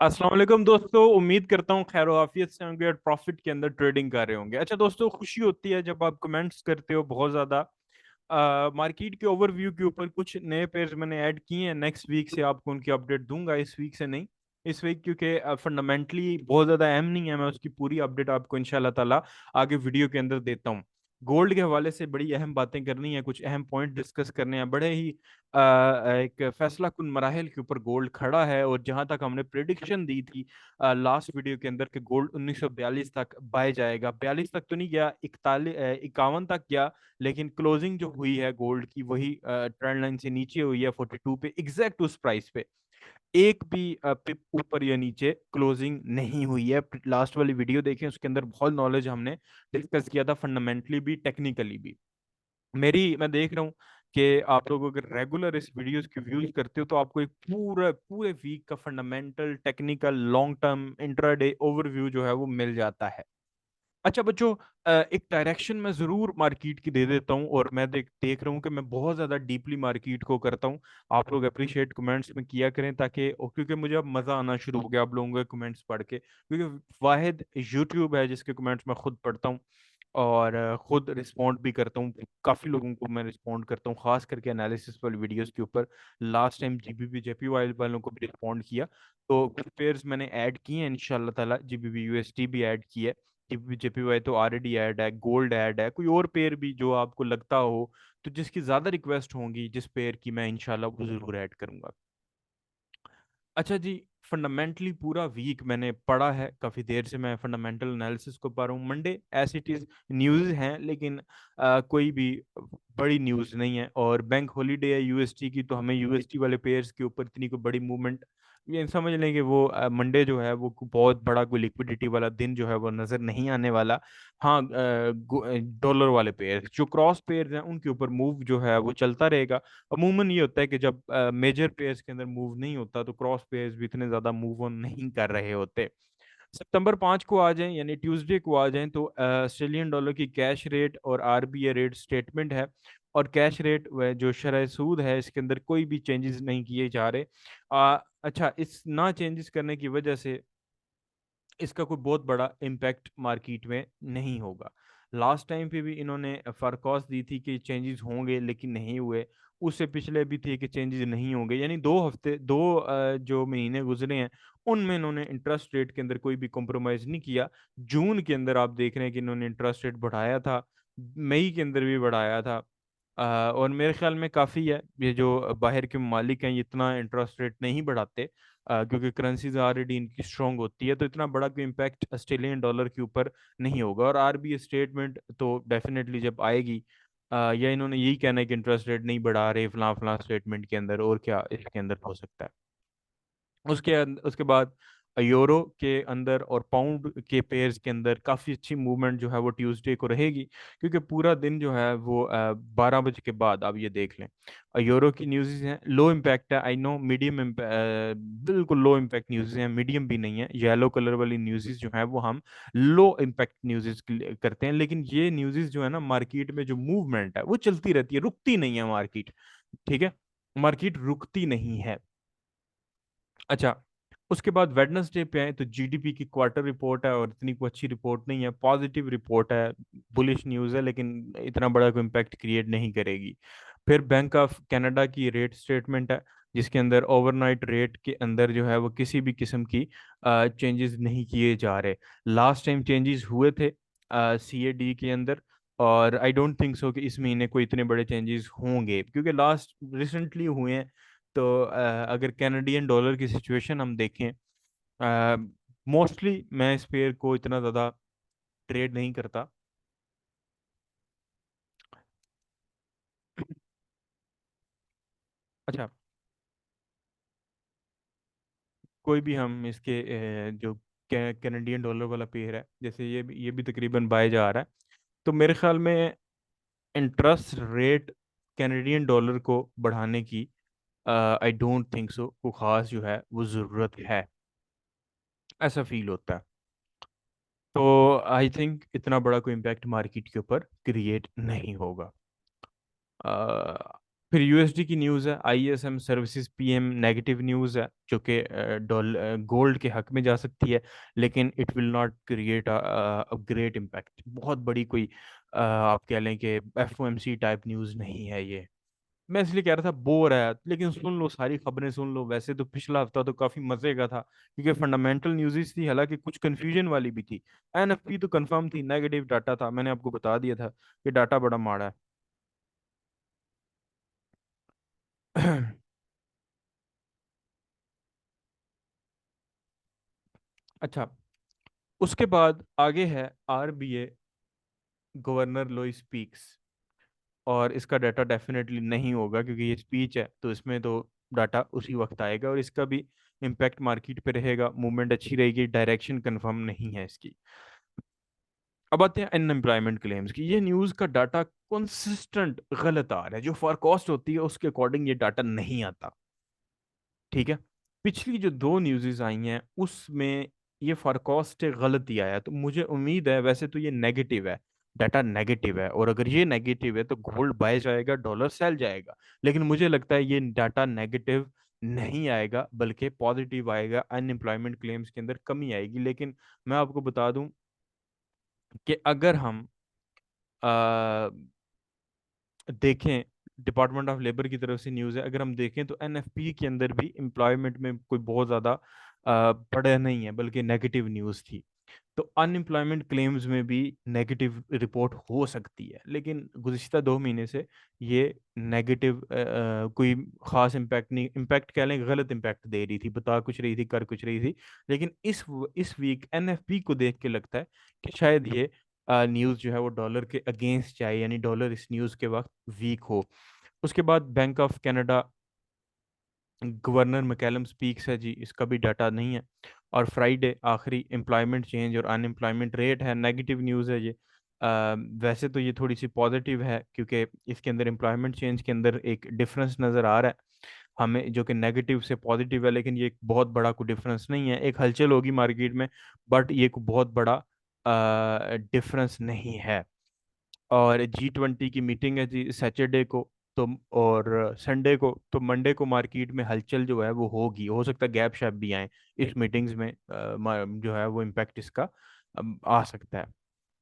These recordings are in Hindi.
अस्सलाम वालेकुम दोस्तों, उम्मीद करता हूँ खैर आफियत से होंगे और प्रॉफिट के अंदर ट्रेडिंग कर रहे होंगे। अच्छा दोस्तों, खुशी होती है जब आप कमेंट्स करते हो बहुत ज़्यादा। मार्केट के ओवरव्यू के ऊपर कुछ नए पेयर्स मैंने ऐड किए हैं। नेक्स्ट वीक से आपको उनकी अपडेट दूंगा, इस वीक से नहीं। इस वीक क्योंकि फंडामेंटली बहुत ज़्यादा अहम नहीं है, मैं उसकी पूरी अपडेट आपको इंशाल्लाह ताला आगे वीडियो के अंदर देता हूँ। गोल्ड के हवाले से बड़ी अहम बातें करनी है, कुछ अहम पॉइंट डिस्कस करने हैं। बड़े ही एक फैसला कुन मराहल के ऊपर गोल्ड खड़ा है, और जहां तक हमने प्रिडिक्शन दी थी लास्ट वीडियो के अंदर कि गोल्ड 1942 तक बाय जाएगा, 42 तक तो नहीं गया, 41 51 तक गया। लेकिन क्लोजिंग जो हुई है गोल्ड की वही ट्रेंड लाइन से नीचे हुई है 42 पे, एग्जैक्ट उस प्राइस पे। एक भी पिप ऊपर या नीचे क्लोजिंग नहीं हुई है। लास्ट वाली वीडियो देखें, उसके अंदर बहुत नॉलेज हमने डिस्कस किया था, फंडामेंटली भी टेक्निकली भी। मैं देख रहा हूँ कि आप लोग अगर रेगुलर इस वीडियोस की व्यूज करते हो तो आपको एक पूरा पूरे वीक का fundamental technical long term intraday overview जो है वो मिल जाता है। अच्छा बच्चों, एक डायरेक्शन मैं जरूर मार्केट की दे देता हूँ, और मैं देख रहा हूँ कि मैं बहुत ज्यादा डीपली मार्केट को करता हूँ। आप लोग अप्रिशिएट कमेंट्स में किया करें, ताकि क्योंकि मुझे अब मजा आना शुरू हो गया आप लोगों के कमेंट्स पढ़ के, क्योंकि वाहिद यूट्यूब है जिसके कमेंट्स मैं खुद पढ़ता हूँ और खुद रिस्पॉन्ड भी करता हूँ। काफी लोगों को मैं रिस्पॉन्ड करता हूँ, खास करके एनालिसिस वाली वीडियोस के ऊपर। लास्ट टाइम जीबीबी जेपीवाई वालों को भी रिस्पॉन्ड किया। तो कुछ पेयर्स मैंने ऐड किए हैं इंशाल्लाह ताला, जीबीबी यूएसटी भी ऐड किया है, जेपीवाई तो ऑलरेडी ऐड है, गोल्ड ऐड है। कोई और पेयर भी जो आपको लगता हो, तो जिसकी ज्यादा रिक्वेस्ट होंगी जिस पेयर की, मैं इंशाल्लाह वो जरूर ऐड करूंगा। अच्छा जी, फंडामेंटली पूरा वीक मैंने पढ़ा है, काफ़ी देर से मैं फंडामेंटल एनालिसिस को पढ़ रहा हूँ। Monday as it is news हैं, लेकिन कोई भी बड़ी न्यूज़ नहीं है। और बैंक हॉलीडे है यूएसटी की, तो हमें यूएसटी वाले पेयर्स के ऊपर इतनी कोई बड़ी मूवमेंट, ये समझ लें कि वो मंडे जो है वो बहुत बड़ा कोई लिक्विडिटी वाला दिन जो है वो नज़र नहीं आने वाला। हाँ, डॉलर वाले पेयर जो क्रॉस पेयर हैं उनके ऊपर मूव जो है वो चलता रहेगा। अमूमन ये होता है कि जब मेजर पेयर्स के अंदर मूव नहीं होता, तो क्रॉस पेयर्स भी इतने ज्यादा मूव ऑन नहीं कर रहे होते। सितंबर 5 को आ जाएं, यानी ट्यूसडे को आ जाएं, तो ऑस्ट्रेलियन डॉलर की कैश रेट और आरबीआई रेट स्टेटमेंट है। और कैश रेट व जो शरह सूद है, इसके अंदर कोई भी चेंजेस नहीं किए जा रहे। अच्छा, इस ना चेंजेस करने की वजह से इसका कोई बहुत बड़ा इम्पैक्ट मार्केट में नहीं होगा। लास्ट टाइम पे भी इन्होंने फरकॉस दी थी कि चेंजेस होंगे, लेकिन नहीं हुए। उससे पिछले भी थी कि चेंजेस नहीं होंगे, यानी 2 हफ्ते जो महीने गुजरे हैं उनमें इन्होंने इंटरेस्ट रेट के अंदर कोई भी कॉम्प्रोमाइज़ नहीं किया। जून के अंदर आप देख रहे हैं कि इन्होंने इंटरेस्ट रेट बढ़ाया था, मई के अंदर भी बढ़ाया था। और मेरे ख्याल में काफ़ी है, ये जो बाहर के मालिक हैं ये इतना इंटरेस्ट रेट नहीं बढ़ाते, क्योंकि करेंसीज ऑलरेडी इनकी स्ट्रांग होती है, तो इतना बड़ा कोई इम्पैक्ट ऑस्ट्रेलियन डॉलर के ऊपर नहीं होगा। और आरबीआई स्टेटमेंट तो डेफिनेटली जब आएगी, या इन्होंने यही कहना है कि इंटरेस्ट रेट नहीं बढ़ा रहे फलां फलां स्टेटमेंट के अंदर, और क्या इसके अंदर हो सकता है। उसके बाद यूरो के अंदर और पाउंड के पेयर्स के अंदर काफ़ी अच्छी मूवमेंट जो है वो ट्यूसडे को रहेगी, क्योंकि पूरा दिन जो है वो 12 बजे के बाद आप ये देख लें। यूरो की न्यूज़ हैं, लो इम्पैक्ट है, आई नो, मीडियम, बिल्कुल लो इम्पैक्ट न्यूज़ हैं, मीडियम भी नहीं है। येलो कलर वाली न्यूज़ जो है वो हम लो इम्पैक्ट न्यूज़ करते हैं, लेकिन ये न्यूज़ जो है ना, मार्केट में जो मूवमेंट है वो चलती रहती है, रुकती नहीं है मार्केट। ठीक है, मार्केट रुकती नहीं है। अच्छा, उसके बाद वेडनेसडे पे आए तो जीडीपी की क्वार्टर रिपोर्ट है, और इतनी कोई अच्छी रिपोर्ट नहीं है, पॉजिटिव रिपोर्ट है, बुलिश न्यूज़ है, लेकिन इतना बड़ा कोई इम्पैक्ट क्रिएट नहीं करेगी। फिर बैंक ऑफ कनाडा की रेट स्टेटमेंट है, जिसके अंदर ओवरनाइट रेट के अंदर जो है वो किसी भी किस्म की चेंजेस नहीं किए जा रहे। लास्ट टाइम चेंजेस हुए थे सीएडी के अंदर, और आई डोंट थिंक सो कि इस महीने कोई इतने बड़े चेंजेस होंगे, क्योंकि लास्ट रिसेंटली हुए हैं। तो अगर कैनेडियन डॉलर की सिचुएशन हम देखें, मोस्टली मैं इस पेयर को इतना ज़्यादा ट्रेड नहीं करता। अच्छा, कोई भी हम इसके जो कैनेडियन डॉलर वाला पेयर है, जैसे ये भी तकरीबन बाय जा रहा है, तो मेरे ख्याल में इंटरेस्ट रेट कैनेडियन डॉलर को बढ़ाने की आई डोंट थिंक सो को ख़ास जो है वो ज़रूरत है, ऐसा फील होता है। तो आई थिंक इतना बड़ा कोई इम्पैक्ट मार्केट के ऊपर क्रिएट नहीं होगा। फिर यूएसडी की न्यूज़ है, ISM services PM negative news है, जो कि डॉलर गोल्ड के हक में जा सकती है, लेकिन it will not create a great impact. बहुत बड़ी कोई आप कह लें कि एफओएमसी टाइप न्यूज़ नहीं है ये। मैं इसलिए कह रहा था बोर है, लेकिन सुन लो, सारी खबरें सुन लो। वैसे तो पिछला हफ्ता तो काफी मजे का था, क्योंकि फंडामेंटल न्यूज़ थी, हालांकि कुछ कंफ्यूजन वाली भी थी। एनएफपी तो कंफर्म थी, नेगेटिव डाटा था, मैंने आपको बता दिया था कि डाटा बड़ा माड़ा है। अच्छा, उसके बाद आगे है आरबीए गवर्नर लोई स्पीक्स। और इसका डाटा डेफिनेटली नहीं होगा, क्योंकि ये स्पीच है, तो इसमें तो डाटा उसी वक्त आएगा, और इसका भी इम्पैक्ट मार्केट पे रहेगा, मूवमेंट अच्छी रहेगी, डायरेक्शन कंफर्म नहीं है इसकी। अब आते हैं अनएम्प्लॉयमेंट क्लेम्स की। ये न्यूज़ का डाटा कंसिस्टेंट गलत आ रहा है, जो फॉरकास्ट होती है उसके अकॉर्डिंग ये डाटा नहीं आता। ठीक है, पिछली जो दो न्यूज़ेस आई हैं उसमें ये फॉरकास्ट गलत ही आया, तो मुझे उम्मीद है, वैसे तो ये नेगेटिव है, डाटा नेगेटिव है, और अगर ये नेगेटिव है तो गोल्ड बाय जाएगा, डॉलर सेल जाएगा। लेकिन मुझे लगता है ये डाटा नेगेटिव नहीं आएगा, बल्कि पॉजिटिव आएगा, अनएम्प्लॉयमेंट क्लेम्स के अंदर कमी आएगी। लेकिन मैं आपको बता दूं कि अगर हम देखें, डिपार्टमेंट ऑफ लेबर की तरफ से न्यूज़ है, अगर हम देखें तो एनएफपी के अंदर भी एम्प्लॉयमेंट में कोई बहुत ज़्यादा बढ़ा नहीं है, बल्कि नेगेटिव न्यूज़ थी। तो अनएम्प्लॉयमेंट क्लेम्स में भी नेगेटिव रिपोर्ट हो सकती है, लेकिन गुज़िश्ता 2 महीने से ये नेगेटिव कोई ख़ास इम्पैक्ट नहीं, इम्पैक्ट कह लें, गलत इम्पैक्ट दे रही थी, बता कुछ रही थी, कर कुछ रही थी। लेकिन इस वीक एनएफपी को देख के लगता है कि शायद ये न्यूज़ जो है वो डॉलर के अगेंस्ट जाए, यानी डॉलर इस न्यूज़ के वक्त वीक हो। उसके बाद Bank of Canada governor Macklem speaks है जी, इसका भी डाटा नहीं है। और फ्राइडे आखिरी एम्प्लॉयमेंट चेंज और अनएम्प्लॉयमेंट रेट है, नेगेटिव न्यूज़ है ये। वैसे तो ये थोड़ी सी पॉजिटिव है, क्योंकि इसके अंदर एम्प्लॉयमेंट चेंज के अंदर एक डिफरेंस नज़र आ रहा है हमें, जो कि नेगेटिव से पॉजिटिव है, लेकिन ये एक बहुत बड़ा कोई डिफरेंस नहीं है। एक हलचल होगी मार्केट में, बट ये कोई बहुत बड़ा डिफरेंस नहीं है। और G20 की मीटिंग है जी सैटरडे को, तो और संडे को, तो मंडे को मार्केट में हलचल जो है वो होगी, हो सकता है गैप शैप भी आए इस मीटिंग्स में, जो है वो इम्पैक्ट इसका आ सकता है,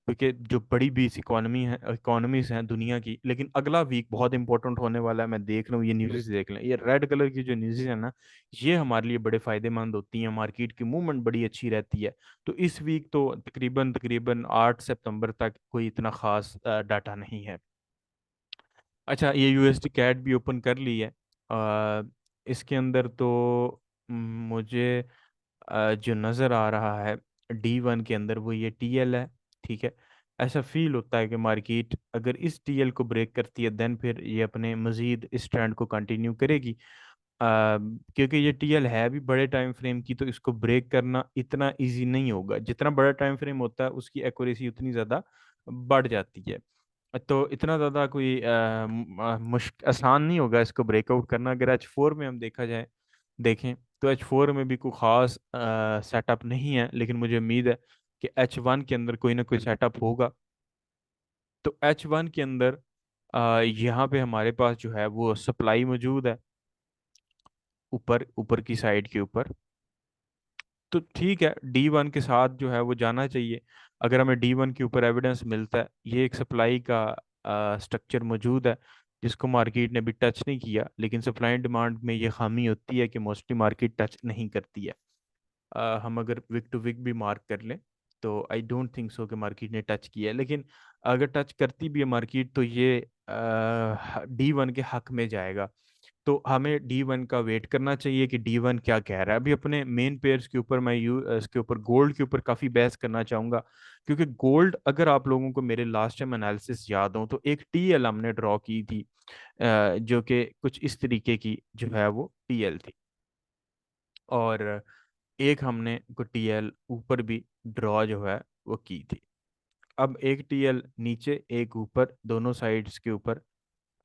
क्योंकि जो बड़ी 20 इकोनॉमीज हैं दुनिया की। लेकिन अगला वीक बहुत इंपॉर्टेंट होने वाला है, मैं देख रहा हूँ, ये न्यूज़ देख लें, ये रेड कलर की जो न्यूज़ है ना, ये हमारे लिए बड़े फायदेमंद होती हैं, मार्केट की मूवमेंट बड़ी अच्छी रहती है। तो इस वीक तो तकरीबन तकरीबन 8 सितंबर तक कोई इतना खास डाटा नहीं है। अच्छा, ये यूएसडी कैट भी ओपन कर ली है। इसके अंदर तो मुझे जो नज़र आ रहा है D1 के अंदर वो ये टीएल है। ठीक है, ऐसा फील होता है कि मार्केट अगर इस टीएल को ब्रेक करती है, देन फिर ये अपने मज़ीद इस ट्रेंड को कंटिन्यू करेगी। क्योंकि ये टीएल है भी बड़े टाइम फ्रेम की, तो इसको ब्रेक करना इतना इजी नहीं होगा, जितना बड़ा टाइम फ्रेम होता है उसकी एक्यूरेसी उतनी ज़्यादा बढ़ जाती है। तो इतना ज़्यादा कोई मुश्क आसान नहीं होगा इसको ब्रेकआउट करना। अगर H4 में हम देखा जाए, देखें, तो H4 में भी कोई ख़ास सेटअप नहीं है, लेकिन मुझे उम्मीद है कि H1 के अंदर कोई ना कोई सेटअप होगा। तो H1 के अंदर यहाँ पे हमारे पास जो है वो सप्लाई मौजूद है, ऊपर ऊपर की साइड के ऊपर। तो ठीक है, D1 के साथ जो है वो जाना चाहिए। अगर हमें D1 के ऊपर एविडेंस मिलता है, ये एक सप्लाई का स्ट्रक्चर मौजूद है, जिसको मार्केट ने भी टच नहीं किया, लेकिन सप्लाई एंड डिमांड में ये खामी होती है कि मोस्टली मार्केट टच नहीं करती है। हम अगर विक टू विक भी मार्क कर लें, तो आई डोंट थिंक सो कि मार्केट ने टच किया है। लेकिन अगर टच करती भी है मार्केट, तो ये D1 के हक में जाएगा। तो हमें D1 का वेट करना चाहिए कि D1 क्या कह रहा है। अभी अपने मेन पेयर्स के ऊपर मैं इसके ऊपर गोल्ड के ऊपर काफ़ी बहस करना चाहूँगा, क्योंकि गोल्ड, अगर आप लोगों को मेरे लास्ट टाइम एनालिसिस याद हो, तो एक टीएल हमने ड्रॉ की थी, जो कि कुछ इस तरीके की जो है वो टीएल थी, और एक हमने को टीएल ऊपर भी ड्रॉ जो है वो की थी। अब एक टीएल नीचे एक ऊपर, दोनों साइड्स के ऊपर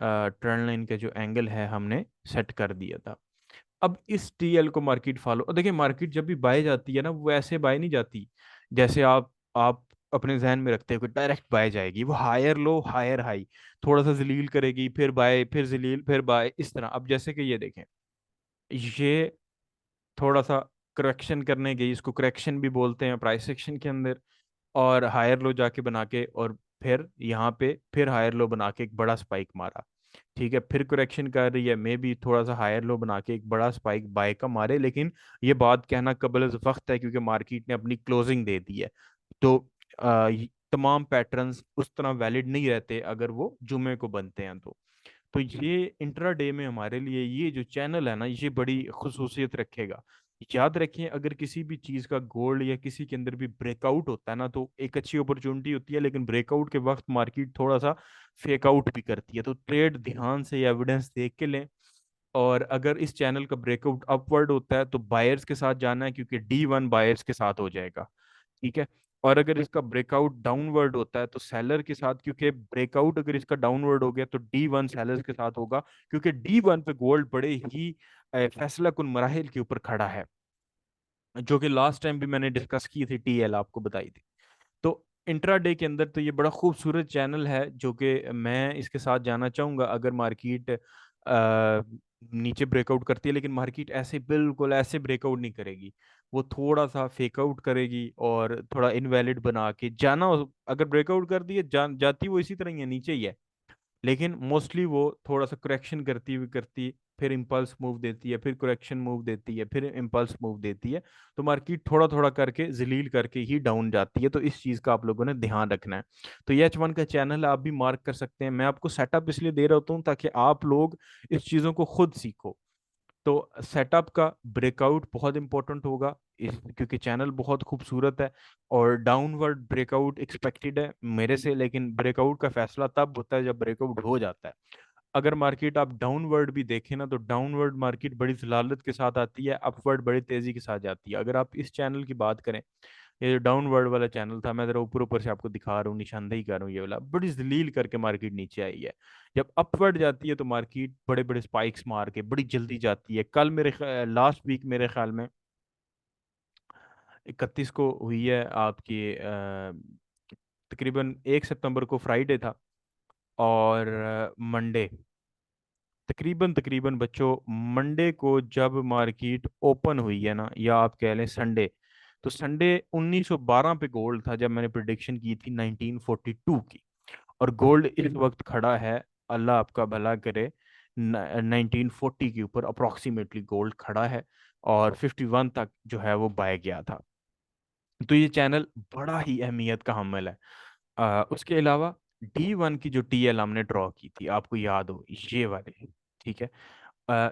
ट्रेंड लाइन का जो एंगल है हमने सेट कर दिया था। अब इस टीएल को मार्केट फॉलो, और देखिए मार्केट जब भी बाय जाती है ना, वो ऐसे बाय नहीं जाती जैसे आप अपने जहन में रखते हुए डायरेक्ट बाय जाएगी, वो हायर लो हायर हाई, थोड़ा सा जलील करेगी फिर बाय, फिर जलील फिर बाय, इस तरह। अब जैसे कि ये देखें, ये थोड़ा सा करेक्शन करने गई, इसको करेक्शन भी बोलते हैं प्राइस सेक्शन के अंदर, और हायर लो जाके बना के, और फिर यहाँ पे फिर हायर लो बना के एक बड़ा स्पाइक मारा। ठीक है, फिर करेक्शन कर रही है, मे भी थोड़ा सा हायर लो बना के एक बड़ा स्पाइक बाय का मारे, लेकिन ये बात कहना कबल वक्त है क्योंकि मार्केट ने अपनी क्लोजिंग दे दी है। तो तमाम पैटर्न्स उस तरह वैलिड नहीं रहते अगर वो जुमे को बनते हैं। तो ये इंट्राडे में हमारे लिए ये जो चैनल है ना, ये बड़ी खुसूसियत रखेगा। याद रखें, अगर किसी भी चीज़ का गोल्ड या किसी के अंदर भी ब्रेकआउट होता है ना, तो एक अच्छी अपॉर्चुनिटी होती है, लेकिन ब्रेकआउट के वक्त मार्केट थोड़ा सा फेक आउट भी करती है। तो ट्रेड ध्यान से एविडेंस देख के लें। और अगर इस चैनल का ब्रेकआउट अपवर्ड होता है तो बायर्स के साथ जाना है, क्योंकि D1 बायर्स के साथ हो जाएगा। ठीक है। और अगर इसका ब्रेकआउट डाउनवर्ड होता है तो सेलर के साथ, क्योंकि ब्रेकआउट अगर इसका डाउनवर्ड हो गया तो D1 सेलर्स के साथ होगा, क्योंकि D1 पे गोल्ड बड़े ही फैसला कुन मराहिल के ऊपर खड़ा है, जो कि लास्ट टाइम भी मैंने डिस्कस की थी, TL आपको बताई थी। तो इंट्राडे के अंदर तो ये बड़ा खूबसूरत चैनल है, जो कि मैं इसके साथ जाना चाहूँगा अगर मार्केट नीचे ब्रेकआउट करती है। लेकिन मार्केट ऐसे बिल्कुल ऐसे ब्रेकआउट नहीं करेगी, वो थोड़ा सा फेक आउट करेगी और थोड़ा इनवैलिड बना के जाना अगर ब्रेकआउट कर दिए जाती वो इसी तरह ही है, नीचे ही है। लेकिन मोस्टली वो थोड़ा सा करेक्शन करती हुई करती, फिर इम्पल्स मूव देती है, फिर करेक्शन मूव देती है, फिर इम्पल्स मूव देती है। तो मार्केट थोड़ा थोड़ा करके जलील करके ही डाउन जाती है। तो इस चीज़ का आप लोगों ने ध्यान रखना है। तो ये H1 का चैनल आप भी मार्क कर सकते हैं। मैं आपको सेटअप इसलिए दे रहा हूँ ताकि आप लोग इस चीज़ों को खुद सीखो। तो सेटअप का ब्रेकआउट बहुत इंपॉर्टेंट होगा इस, क्योंकि चैनल बहुत खूबसूरत है। और डाउनवर्ड ब्रेकआउट एक्सपेक्टेड है मेरे से, लेकिन ब्रेकआउट का फैसला तब होता है जब ब्रेकआउट हो जाता है। अगर मार्केट आप डाउनवर्ड भी देखें ना, तो डाउनवर्ड मार्केट बड़ी जलालत के साथ आती है, अपवर्ड बड़ी तेजी के साथ जाती है। अगर आप इस चैनल की बात करें, ये जो डाउनवर्ड वाला चैनल था, मैं जरा ऊपर ऊपर से आपको दिखा रहा हूँ, निशानदेही कर रहा हूँ, ये वाला बड़ी जलील करके मार्केट नीचे आई है। जब अपवर्ड जाती है तो मार्केट बड़े बड़े स्पाइक्स मार के बड़ी जल्दी जाती है। कल मेरे लास्ट वीक मेरे ख्याल में 31 को हुई है आपकी, तकरीबन 1 सितंबर को फ्राइडे था, और मंडे, तकरीबन तकरीबन बच्चों मंडे को जब मार्केट ओपन हुई है ना, या आप कह लें संडे, तो संडे 1912 पे गोल्ड था जब मैंने प्रिडिक्शन की थी 1942 की। और गोल्ड इस वक्त खड़ा है, अल्लाह आपका भला करे, 1940 के ऊपर अप्रोक्सीमेटली गोल्ड खड़ा है, और 51 तक जो है वो बाय गया था। तो ये चैनल बड़ा ही अहमियत का हामिल है। उसके अलावा D1 की जो TL हमने ड्रॉ की थी, आपको याद हो, ये वाले, ठीक है।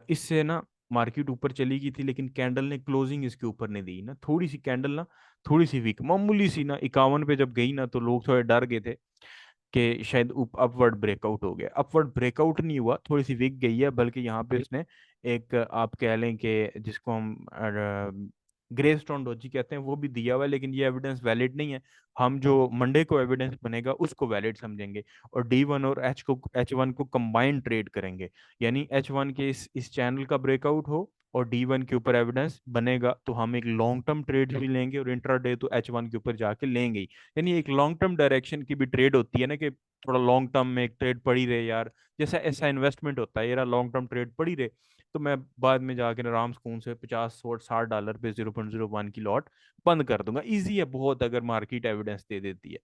इससे ना मार्केट ऊपर चली गई थी, लेकिन कैंडल ने क्लोजिंग इसके ऊपर नहीं दी ना, थोड़ी सी कैंडल ना, थोड़ी सी वीक मामूली सी ना, 51 पे जब गई ना तो लोग थोड़े डर गए थे कि शायद अपवर्ड ब्रेकआउट हो गया। अपवर्ड ब्रेकआउट नहीं हुआ, थोड़ी सी वीक गई है, बल्कि यहाँ पे उसने एक, आप कह लें कि जिसको हम ग्रे स्टोन डोजी कहते हैं, वो भी दिया हुआ है, लेकिन ये एविडेंस वैलिड नहीं है। हम जो मंडे को एविडेंस बनेगा उसको वैलिड समझेंगे, और D1 और H1 को कंबाइंड ट्रेड करेंगे। यानी H1 के इस चैनल का ब्रेकआउट हो और D1 के ऊपर एविडेंस बनेगा, तो हम एक लॉन्ग टर्म ट्रेड भी लेंगे, और इंट्राडे तो H1 के ऊपर जाके लेंगे ही। यानी एक लॉन्ग टर्म डायरेक्शन की भी ट्रेड होती है ना, कि थोड़ा लॉन्ग टर्म में एक ट्रेड पड़ी रहे यार, जैसा ऐसा इन्वेस्टमेंट होता है यार, लॉन्ग टर्म ट्रेड पड़ी रहे, तो मैं बाद में जाकर आराम सुकून से 50 60 60 डॉलर पे 0.01 की लॉट बंद कर दूंगा। इजी है बहुत अगर मार्केट एविडेंस दे देती है।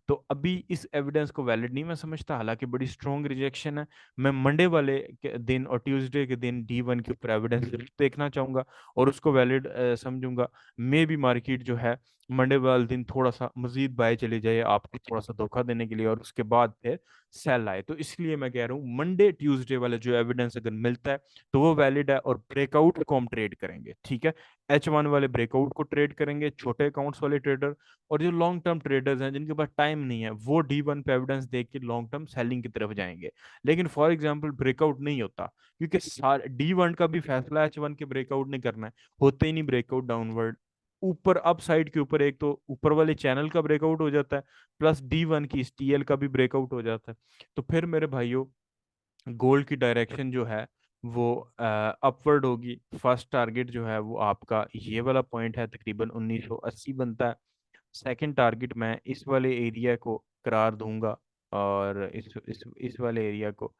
तो अभी इस एविडेंस को वैलिड नहीं मैं समझता, हालांकि बड़ी स्ट्रॉन्ग रिजेक्शन है। मैं मंडे वाले के दिन और ट्यूसडे के दिन D1 के ऊपर एविडेंस देखना चाहूंगा और उसको वैलिड समझूंगा। मे भी मार्केट जो है मंडे वाले दिन थोड़ा सा मजीद बाय चले जाए आपको थोड़ा सा धोखा देने के लिए, और उसके बाद फिर सेल आए। तो इसलिए मैं कह रहा हूँ मंडे ट्यूसडे वाला जो एविडेंस अगर मिलता है तो वो वैलिड है, और ब्रेकआउट को हम ट्रेड करेंगे। ठीक है, H1 वाले ब्रेकआउट को ट्रेड करेंगे, छोटे अकाउंट्स वाले ट्रेडर। और जो लॉन्ग टर्म ट्रेडर्स हैं जिनके पास टाइम नहीं है, वो D1 पे एविडेंस देख के लॉन्ग टर्म सेलिंग की तरफ जाएंगे। लेकिन फॉर एग्जांपल ब्रेकआउट नहीं होता, क्योंकि D1 का भी फैसला H1 के ब्रेकआउट नहीं करना है, होते ही नहीं ब्रेकआउट डाउनवर्ड, ऊपर अप साइड के ऊपर एक तो ऊपर वाले चैनल का ब्रेकआउट हो जाता है, प्लस D1 की इस TL का भी ब्रेकआउट हो जाता है। तो फिर मेरे भाइयों, गोल्ड की डायरेक्शन जो है वो अपवर्ड होगी। फर्स्ट टारगेट जो है वो आपका ये वाला पॉइंट है, तकरीबन 1980 बनता है। सेकंड टारगेट मैं इस वाले एरिया को करार दूंगा, और इस वाले एरिया को,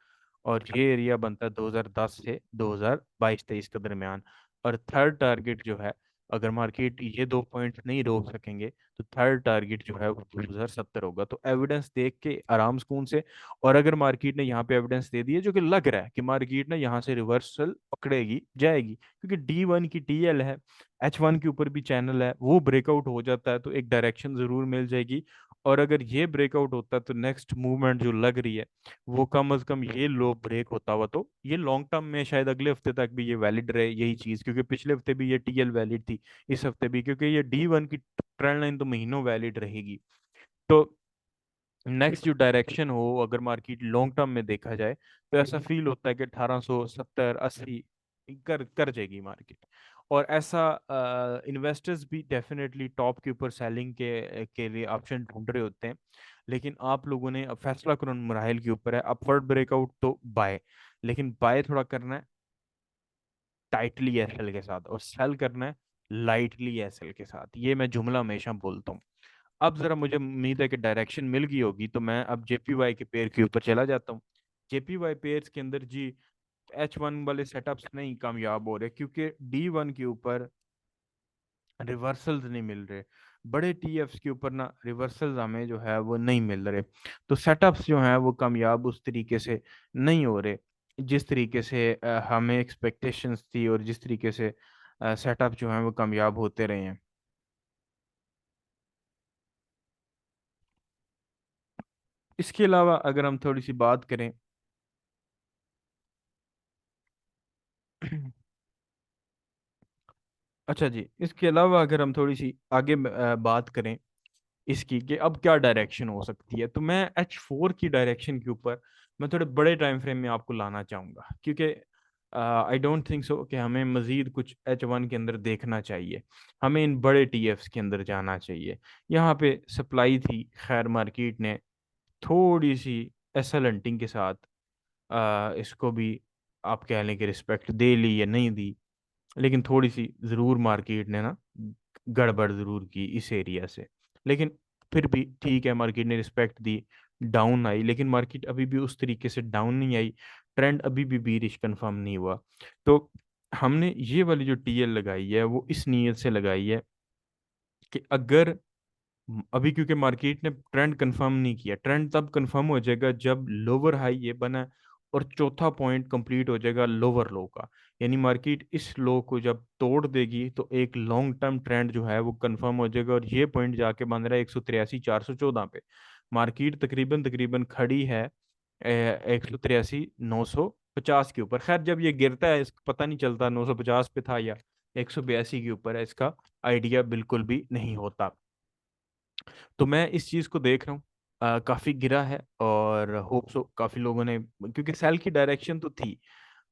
और ये एरिया बनता है 2010 से 2022-23 के दरमियान। और थर्ड टारगेट जो है, अगर मार्केट ये 2 पॉइंट नहीं रोक सकेंगे तो थर्ड टारगेट जो है वो 2070 होगा। तो एविडेंस देख के आराम सुकून से, और अगर मार्केट ने यहाँ पे एविडेंस दे दिया जो कि लग रहा है कि मार्केट ने यहाँ से रिवर्सल पकड़ेगी जाएगी, क्योंकि D1 की TL है, H1 के ऊपर भी चैनल है, वो ब्रेकआउट हो जाता है तो एक डायरेक्शन जरूर मिल जाएगी। और अगर ये ब्रेकआउट होता है तो नेक्स्ट मूवमेंट जो लग रही है वो कम से कम ये लो ब्रेक होता हुआ, तो ये लॉन्ग टर्म में शायद अगले हफ्ते तक भी ये वैलिड रहे यही चीज, क्योंकि पिछले हफ्ते भी ये TL वैलिड थी, इस हफ्ते भी, क्योंकि ये D1 की ट्रेंड लाइन तो महीनों वैलिड रहेगी। तो नेक्स्ट जो डायरेक्शन हो, अगर मार्केट लॉन्ग टर्म में देखा जाए तो ऐसा फील होता है कि 1870-80 कर कर जाएगी मार्केट। और ऐसा इन्वेस्टर्स भी डेफिनेटली टॉप के ऊपर सेलिंग के लिए ऑप्शन ढूंढ रहे होते हैं। लेकिन आप लोगों ने अब फैसला करो, उन मराहल के ऊपर है, अपवर्ड ब्रेकआउट तो बाय, लेकिन बाय थोड़ा करना है टाइटली एसएल के साथ, और सेल करना है लाइटली एसएल के साथ। ये मैं जुमला हमेशा बोलता हूँ। अब जरा मुझे उम्मीद है कि डायरेक्शन मिल गई होगी, तो मैं अब JPY के पेयर के ऊपर चला जाता हूँ। JPY पेयर्स के अंदर जी H1 वाले सेटअप्स नहीं कामयाब हो रहे, क्योंकि D1 के ऊपर रिवर्सल्स नहीं मिल रहे, बड़े TFs के ऊपर ना रिवर्सल्स हमें जो है वो नहीं मिल रहे। तो सेटअप्स जो हैं वो कामयाब उस तरीके से नहीं हो रहे जिस तरीके से हमें एक्सपेक्टेशंस थी, और जिस तरीके से सेटअप जो हैं वो कामयाब होते रहे हैं। इसके अलावा अगर हम थोड़ी सी बात करें अच्छा जी, इसके अलावा अगर हम थोड़ी सी आगे बात करें इसकी कि अब क्या डायरेक्शन हो सकती है, तो मैं H4 की डायरेक्शन के ऊपर मैं थोड़े बड़े टाइम फ्रेम में आपको लाना चाहूँगा, क्योंकि आई डोंट थिंक सो कि हमें मज़ीद कुछ H1 के अंदर देखना चाहिए, हमें इन बड़े TFs के अंदर जाना चाहिए। यहाँ पे सप्लाई थी, खैर मार्केट ने थोड़ी सी एसल हंटिंग के साथ इसको भी आप कह लें कि रिस्पेक्ट दे ली या नहीं दी, लेकिन थोड़ी सी ज़रूर मार्केट ने ना गड़बड़ ज़रूर की इस एरिया से। लेकिन फिर भी ठीक है, मार्केट ने रिस्पेक्ट दी, डाउन आई, लेकिन मार्केट अभी भी उस तरीके से डाउन नहीं आई, ट्रेंड अभी भी बीरिश कंफर्म नहीं हुआ। तो हमने ये वाली जो TL लगाई है वो इस नीयत से लगाई है कि अगर अभी, क्योंकि मार्केट ने ट्रेंड कंफर्म नहीं किया, ट्रेंड तब कंफर्म हो जाएगा जब लोअर हाई ये बना है और चौथा पॉइंट कंप्लीट हो जाएगा लोअर लो का, यानी मार्केट इस लो को जब तोड़ देगी तो एक लॉन्ग टर्म ट्रेंड जो है वो कंफर्म हो जाएगा, और ये पॉइंट जाके बन रहा है 183-414 पे। मार्केट तकरीबन तकरीबन खड़ी है 183-950 के ऊपर। खैर जब ये गिरता है इसका पता नहीं चलता 950 पे था या 182 के ऊपर है, इसका आइडिया बिल्कुल भी नहीं होता। तो मैं इस चीज़ को देख रहा हूँ, काफ़ी गिरा है, और होप सो काफ़ी लोगों ने, क्योंकि सेल की डायरेक्शन तो थी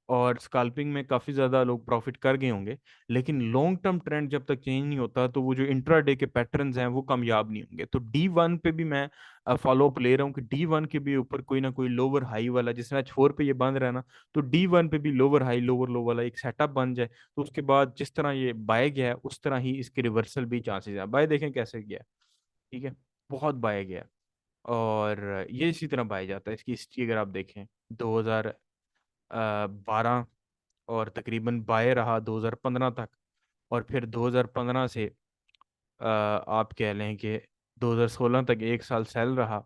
और स्कैल्पिंग में काफ़ी ज़्यादा लोग प्रॉफिट कर गए होंगे, लेकिन लॉन्ग टर्म ट्रेंड जब तक चेंज नहीं होता तो वो जो इंट्राडे के पैटर्न्स हैं वो कामयाब नहीं होंगे। तो D1 पे भी मैं फॉलो अप ले रहा हूँ कि D1 के भी ऊपर कोई ना कोई लोअर हाई वाला, जिसमें H4 पे ये बन रहा है ना, तो D1 पे भी लोअर हाई लोअर लो वाला एक सेटअप बन जाए, तो उसके बाद जिस तरह ये बाय गया है उस तरह ही इसके रिवर्सल भी चांसेस हैं। बाय देखें कैसे गया है, ठीक है, बहुत बाया गया है। और ये इसी तरह पाया जाता है, इसकी हिस्ट्री अगर आप देखें 2012, और तकरीबन बाय रहा 2015 तक, और फिर 2015 से आप कह लें कि 2016 तक एक साल सेल रहा,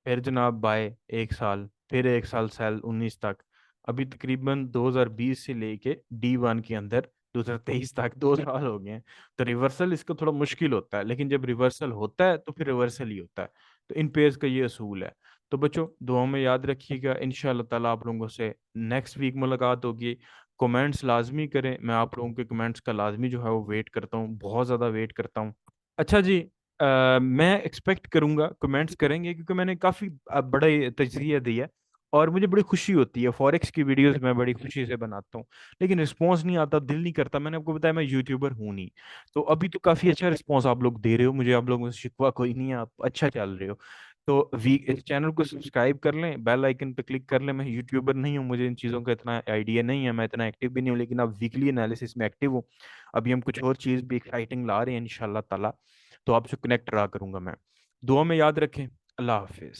फिर जनाब बाय एक साल, फिर एक साल सेल 19 तक, अभी तकरीबन 2020 से लेके D1 के अंदर 2023 तक 2 साल हो गए हैं। तो रिवर्सल इसका थोड़ा मुश्किल होता है, लेकिन जब रिवर्सल होता है तो फिर रिवर्सल ही होता है। तो इन पेयर्स का ये असूल है। तो बच्चों दुआ में याद रखिएगा, इंशाल्लाह ताला आप लोगों से नेक्स्ट वीक मुलाकात होगी। कमेंट्स लाजमी करें, मैं आप लोगों के कमेंट्स का लाजमी जो है वो वेट करता हूँ, बहुत ज़्यादा वेट करता हूँ। अच्छा जी, मैं एक्सपेक्ट करूंगा कमेंट्स करेंगे, क्योंकि मैंने काफ़ी बड़ा ये तजज़िया दिया है, और मुझे बड़ी खुशी होती है, फॉरेक्स की वीडियोस मैं बड़ी खुशी से बनाता हूँ, लेकिन रिस्पांस नहीं आता, दिल नहीं करता। मैंने आपको बताया मैं यूट्यूबर हूँ नहीं, तो अभी तो काफ़ी अच्छा रिस्पांस आप लोग दे रहे हो, मुझे आप लोगों से शिकवा कोई नहीं है, आप अच्छा चल रहे हो। तो इस चैनल को सब्सक्राइब कर लें, बेल आइकन पे क्लिक कर लें। मैं यूट्यूबर नहीं हूँ, मुझे इन चीज़ों का इतना आइडिया नहीं है, मैं इतना एक्टिव भी नहीं हूँ, लेकिन आप वीकली एनालिसिस में एक्टिव हूँ। अभी हम कुछ और चीज़ भी एक्साइटिंग ला रहे हैं इंशाल्लाह ताला। तो आपसे कनेक्ट रहा करूंगा मैं। दुआ में याद रखें। अल्लाह हाफिज।